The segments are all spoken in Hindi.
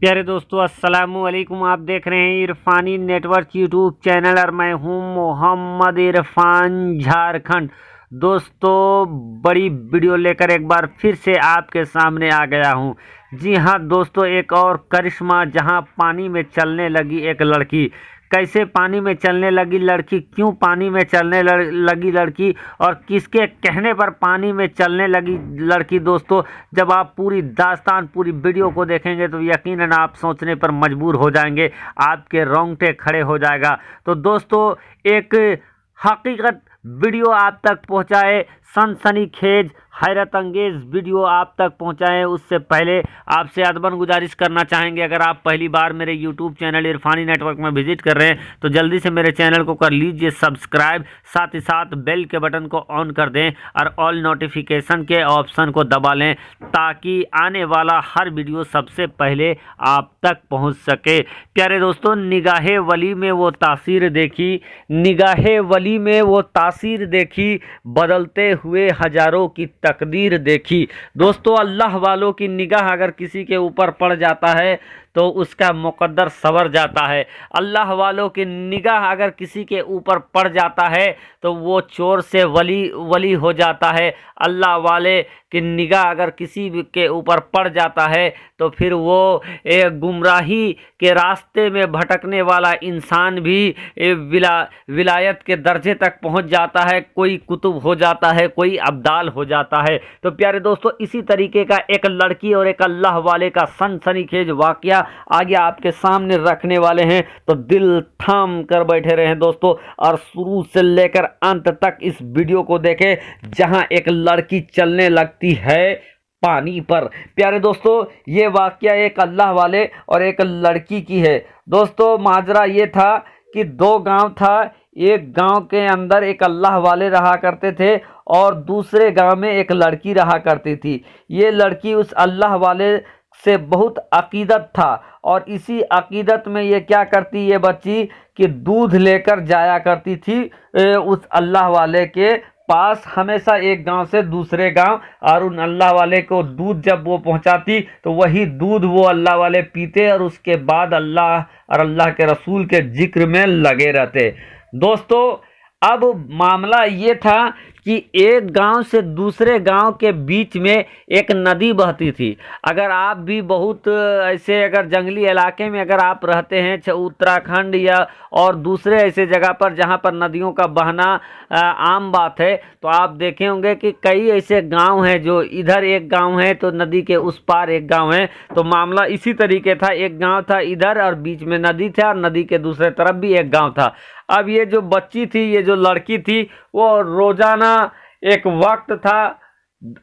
प्यारे दोस्तों, अस्सलामु अलैकुम। आप देख रहे हैं इरफानी नेटवर्क यूट्यूब चैनल और मैं हूं मोहम्मद इरफान झारखंड। दोस्तों, बड़ी वीडियो लेकर एक बार फिर से आपके सामने आ गया हूं। जी हां दोस्तों, एक और करिश्मा, जहां पानी में चलने लगी एक लड़की। कैसे पानी में चलने लगी लड़की, क्यों पानी में चलने लगी लड़की और किसके कहने पर पानी में चलने लगी लड़की। दोस्तों, जब आप पूरी दास्तान, पूरी वीडियो को देखेंगे तो यकीनन आप सोचने पर मजबूर हो जाएंगे, आपके रोंगटे खड़े हो जाएगा। तो दोस्तों, एक हकीकत वीडियो आप तक पहुंचाए, सनसनीखेज हैरत अंगेज वीडियो आप तक पहुंचाएं, उससे पहले आपसे अदबन गुजारिश करना चाहेंगे, अगर आप पहली बार मेरे यूट्यूब चैनल इरफानी नेटवर्क में विजिट कर रहे हैं तो जल्दी से मेरे चैनल को कर लीजिए सब्सक्राइब, साथ ही साथ बेल के बटन को ऑन कर दें और ऑल नोटिफिकेशन के ऑप्शन को दबा लें, ताकि आने वाला हर वीडियो सबसे पहले आप तक पहुंच सके। प्यारे दोस्तों, निगाहे वली में वो तासीर देखी, निगाहे वली में वो तासीर देखी, बदलते हुए हजारों की तकदीर देखी। दोस्तों, अल्लाह वालों की निगाह अगर किसी के ऊपर पड़ जाता है तो उसका मुकद्दर संवर जाता है। अल्लाह वालों की निगाह अगर किसी के ऊपर पड़ जाता है तो वो चोर से वली हो जाता है। अल्लाह वाले की निगाह अगर किसी के ऊपर पड़ जाता है तो फिर वो एक गुमराही के रास्ते में भटकने वाला इंसान भी विलायत के दर्जे तक पहुंच जाता है, कोई कुतुब हो जाता है, कोई अब्दाल हो जाता है। तो प्यारे दोस्तों, इसी तरीके का एक लड़की और एक अल्लाह वाले का सनसनीखेज वाकया आगे आपके सामने रखने वाले हैं, तो दिल थाम कर बैठे रहे दोस्तों और शुरू से लेकर अंत तक इस वीडियो को देखें, जहां एक लड़की चलने लगती है पानी पर। प्यारे दोस्तों, ये वाकया एक अल्लाह वाले और एक लड़की की है। दोस्तों, माजरा ये था कि दो गांव था, एक गांव के अंदर एक अल्लाह वाले रहा करते थे और दूसरे गांव में एक लड़की रहा करती थी। ये लड़की उस अल्लाह वाले से बहुत अकीदत था और इसी अकीदत में ये क्या करती, ये बच्ची कि दूध लेकर जाया करती थी उस अल्लाह वाले के पास, हमेशा एक गांव से दूसरे गांव, और उन अल्लाह वाले को दूध जब वो पहुंचाती तो वही दूध वो अल्लाह वाले पीते और उसके बाद अल्लाह और अल्लाह के रसूल के जिक्र में लगे रहते। दोस्तों, अब मामला ये था कि एक गांव से दूसरे गांव के बीच में एक नदी बहती थी। अगर आप भी बहुत ऐसे अगर जंगली इलाके में अगर आप रहते हैं, उत्तराखंड या और दूसरे ऐसे जगह पर जहां पर नदियों का बहना आम बात है, तो आप देखे होंगे कि कई ऐसे गांव हैं जो इधर एक गांव है तो नदी के उस पार एक गांव है। तो मामला इसी तरीके था, एक गांव था इधर और बीच में नदी था और नदी के दूसरे तरफ भी एक गांव था। अब ये जो बच्ची थी, ये जो लड़की थी, वो रोजाना एक वक्त था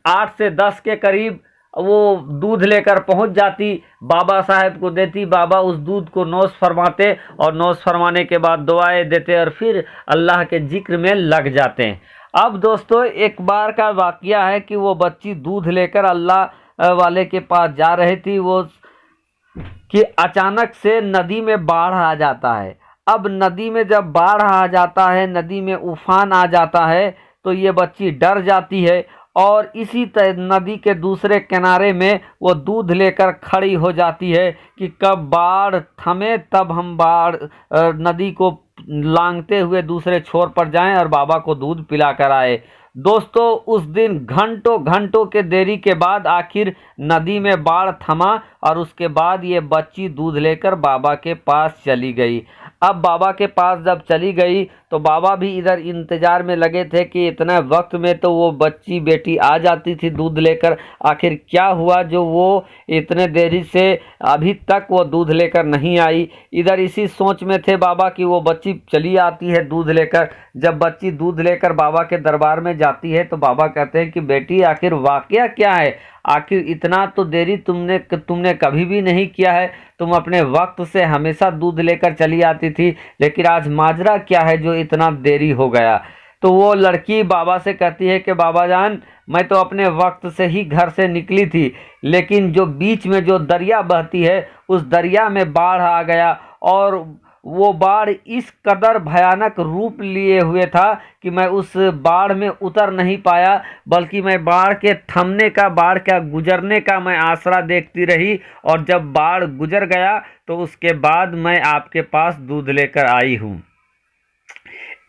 8 से 10 के करीब वो दूध लेकर पहुंच जाती, बाबा साहब को देती, बाबा उस दूध को नोश फरमाते और नोश फरमाने के बाद दुआएं देते और फिर अल्लाह के जिक्र में लग जाते हैं। अब दोस्तों, एक बार का वाकया है कि वो बच्ची दूध लेकर अल्लाह वाले के पास जा रही थी, वो कि अचानक से नदी में बाढ़ आ जाता है। अब नदी में जब बाढ़ आ जाता है, नदी में उफान आ जाता है, तो ये बच्ची डर जाती है और इसी नदी के दूसरे किनारे में वो दूध लेकर खड़ी हो जाती है कि कब बाढ़ थमे तब हम नदी को लांघते हुए दूसरे छोर पर जाएं और बाबा को दूध पिला कर आए। दोस्तों, उस दिन घंटों घंटों के देरी के बाद आखिर नदी में बाढ़ थमा और उसके बाद ये बच्ची दूध लेकर बाबा के पास चली गई। अब बाबा के पास जब चली गई तो बाबा भी इधर इंतजार में लगे थे कि इतने वक्त में तो वो बच्ची बेटी आ जाती थी दूध लेकर, आखिर क्या हुआ जो वो इतने देरी से अभी तक वो दूध लेकर नहीं आई। इधर इसी सोच में थे बाबा कि वो बच्ची चली आती है दूध लेकर। जब बच्ची दूध लेकर बाबा के दरबार में जाती है तो बाबा कहते हैं कि बेटी, आखिर वाकया क्या है, आखिर इतना तो देरी तुमने कभी भी नहीं किया है, तुम अपने वक्त से हमेशा दूध लेकर चली आती थी, लेकिन आज माजरा क्या है जो इतना देरी हो गया। तो वो लड़की बाबा से कहती है कि बाबा जान, मैं तो अपने वक्त से ही घर से निकली थी, लेकिन जो बीच में जो दरिया बहती है उस दरिया में बाढ़ आ गया और वो बाढ़ इस कदर भयानक रूप लिए हुए था कि मैं उस बाढ़ में उतर नहीं पाया, बल्कि मैं बाढ़ के थमने का, बाढ़ का गुजरने का मैं आसरा देखती रही। और जब बाढ़ गुजर गया तो उसके बाद मैं आपके पास दूध लेकर आई हूँ।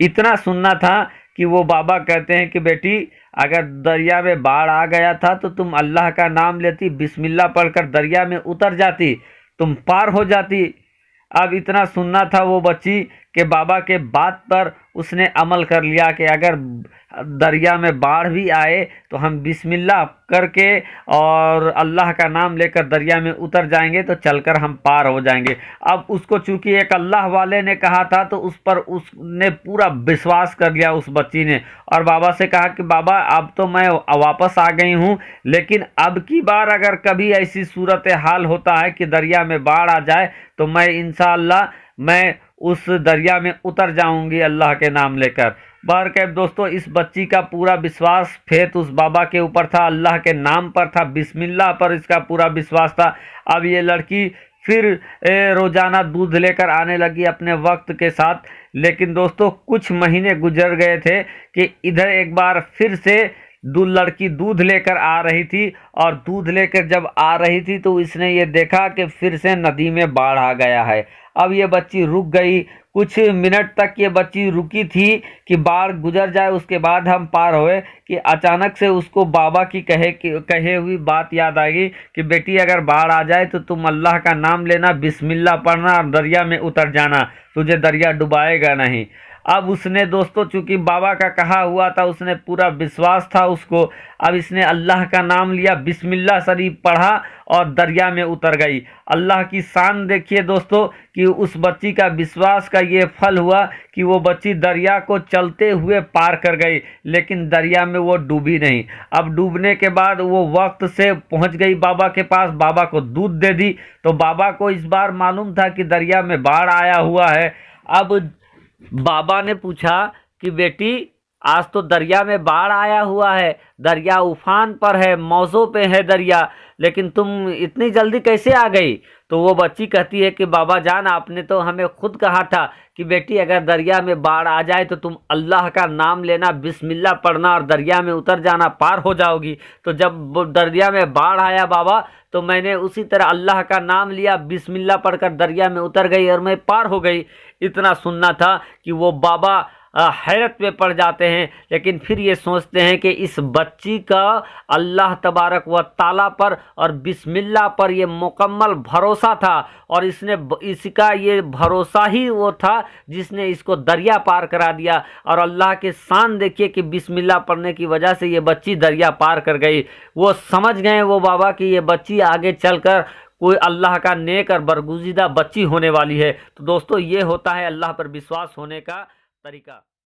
इतना सुनना था कि वो बाबा कहते हैं कि बेटी, अगर दरिया में बाढ़ आ गया था तो तुम अल्लाह का नाम लेती, बिस्मिल्लाह पढ़कर दरिया में उतर जाती, तुम पार हो जाती। अब इतना सुनना था वो बच्ची के बाबा के बात पर उसने अमल कर लिया कि अगर दरिया में बाढ़ भी आए तो हम बिस्मिल्लाह करके और अल्लाह का नाम लेकर दरिया में उतर जाएंगे तो चलकर हम पार हो जाएंगे। अब उसको चूंकि एक अल्लाह वाले ने कहा था तो उस पर उसने पूरा विश्वास कर लिया उस बच्ची ने, और बाबा से कहा कि बाबा अब तो मैं वापस आ गई हूँ, लेकिन अब की बार अगर कभी ऐसी सूरत हाल होता है कि दरिया में बाढ़ आ जाए तो मैं इंशाअल्लाह मैं उस दरिया में उतर जाऊंगी अल्लाह के नाम लेकर। बहरकैफ दोस्तों, इस बच्ची का पूरा विश्वास फेथ उस बाबा के ऊपर था, अल्लाह के नाम पर था, बिस्मिल्लाह पर इसका पूरा विश्वास था। अब ये लड़की फिर रोजाना दूध लेकर आने लगी अपने वक्त के साथ। लेकिन दोस्तों, कुछ महीने गुजर गए थे कि इधर एक बार फिर से लड़की दूध लेकर आ रही थी, और दूध लेकर जब आ रही थी तो इसने ये देखा कि फिर से नदी में बाढ़ आ गया है। अब ये बच्ची रुक गई, कुछ मिनट तक ये बच्ची रुकी थी कि बाढ़ गुजर जाए उसके बाद हम पार होए, कि अचानक से उसको बाबा की कहे हुई बात याद आ गई कि बेटी, अगर बाढ़ आ जाए तो तुम अल्लाह का नाम लेना, बिस्मिल्लाह पढ़ना और दरिया में उतर जाना, तुझे दरिया डुबाएगा नहीं। अब उसने दोस्तों, चूंकि बाबा का कहा हुआ था, उसने पूरा विश्वास था उसको, अब इसने अल्लाह का नाम लिया, बिस्मिल्लाह शरीफ पढ़ा और दरिया में उतर गई। अल्लाह की शान देखिए दोस्तों कि उस बच्ची का विश्वास का ये फल हुआ कि वो बच्ची दरिया को चलते हुए पार कर गई, लेकिन दरिया में वो डूबी नहीं। अब डूबने के बाद वो वक्त से पहुंच गई बाबा के पास, बाबा को दूध दे दी। तो बाबा को इस बार मालूम था कि दरिया में बाढ़ आया हुआ है। अब बाबा ने पूछा कि बेटी, आज तो दरिया में बाढ़ आया हुआ है, दरिया उफान पर है, मौजों पे है दरिया, लेकिन तुम इतनी जल्दी कैसे आ गई? तो वो बच्ची कहती है कि बाबा जान, आपने तो हमें खुद कहा था कि बेटी, अगर दरिया में बाढ़ आ जाए तो तुम अल्लाह का नाम लेना, बिस्मिल्लाह पढ़ना और दरिया में उतर जाना, पार हो जाओगी। तो जब दरिया में बाढ़ आया बाबा, तो मैंने उसी तरह अल्लाह का नाम लिया, बिस्मिल्लाह पढ़कर दरिया में उतर गई और मैं पार हो गई। इतना सुनना था कि वो बाबा हैरत में पड़ जाते हैं, लेकिन फिर ये सोचते हैं कि इस बच्ची का अल्लाह तबारक व ताला पर और बिस्मिल्लाह पर ये मुकम्मल भरोसा था, और इसका ये भरोसा ही वो था जिसने इसको दरिया पार करा दिया। और अल्लाह के शान देखिए कि बिस्मिल्लाह पढ़ने की वजह से ये बच्ची दरिया पार कर गई। वो समझ गए वो बाबा कि ये बच्ची आगे चलकर कोई अल्लाह का नेक और बरगुज़ीदा बच्ची होने वाली है। तो दोस्तों, ये होता है अल्लाह पर विश्वास होने का तरीका।